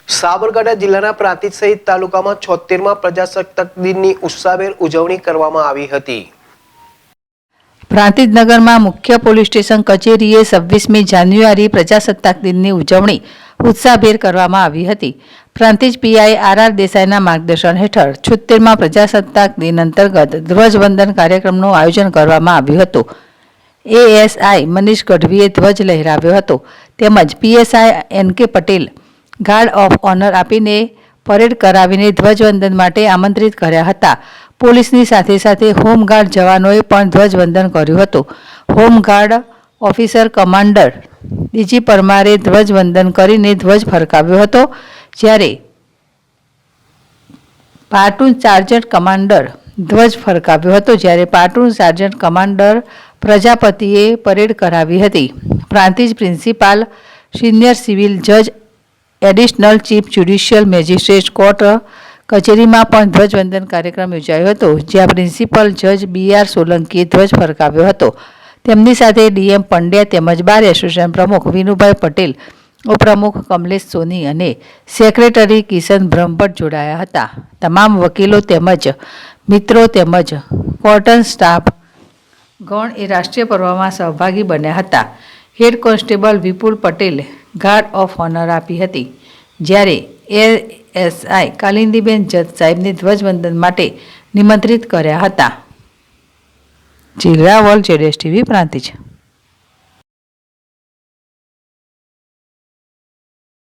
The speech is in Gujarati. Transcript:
સાબરકાંઠા જિલ્લાના પ્રાંતિજ સહિત તાલુકામાં 76મા પ્રજાસત્તાક દિનની ઉત્સાહભેર ઉજવણી કરવામાં આવી હતી। પ્રાંતિજ નગરમાં મુખ્ય પોલીસ સ્ટેશન કચેરીએ 26મી જાન્યુઆરી પ્રજાસત્તાક દિનની ઉજવણી ઉત્સાહભેર કરવામાં આવી હતી। પ્રાંતિજ પીઆઈ આર દેસાઈના માર્ગદર્શન હેઠળ 76મા પ્રજાસત્તાક દિન અંતર્ગત ધ્વજવંદન કાર્યક્રમનું આયોજન કરવામાં આવ્યું હતું। એએસઆઈ મનીષ ગઢવીએ ધ્વજ લહેરાવ્યો હતો તેમજ PSI NK Patel guard of honour આપીને પરેડ કરાવીને ધ્વજવંદન માટે આમંત્રિત કર્યા હતા। પોલીસની સાથે સાથે હોમગાર્ડ જવાનોએ પણ ધ્વજવંદન કર્યું હતું। હોમગાર્ડ ઓફિસર કમાન્ડર ડીજી પરમારે ધ્વજવંદન કરીને ધ્વજ ફરકાવ્યો હતો, જ્યારે પ્લાટૂન સાર્જન્ટ કમાન્ડર ધ્વજ ફરકાવ્યો હતો, જ્યારે પ્લાટૂન સાર્જન્ટ કમાન્ડર પ્રજાપતિએ પરેડ કરાવી હતી। પ્રાંતિજ પ્રિન્સિપાલ, સિનિયર સિવિલ જજ, additional chief judicial magistrate court કચેરીમાં પણ ધ્વજવંદન કાર્યક્રમ યોજાયો હતો, જ્યાં પ્રિન્સિપલ જજ BR સોલંકીએ ધ્વજ ફરકાવ્યો હતો। તેમની સાથે ડીએમ પંડ્યા તેમજ બાર એસોસિએશન પ્રમુખ વિનુભાઈ પટેલ, ઉપપ્રમુખ કમલેશ સોની અને સેક્રેટરી કિશન બ્રહ્મભટ્ટ જોડાયા હતા। તમામ વકીલો તેમજ મિત્રો તેમજ કોર્ટન સ્ટાફ ગણ એ રાષ્ટ્રીય પર્વમાં સહભાગી બન્યા હતા। Head constable Vipul Patel guard of honour આપી હતી, જ્યારે એએસઆઈ કાલિંદીબેન જજ સાહેબને ધ્વજવંદન માટે નિમંત્રિત કર્યા હતા। જિલ્લા વર્લ્ડ ZSTV પ્રાંતિજ।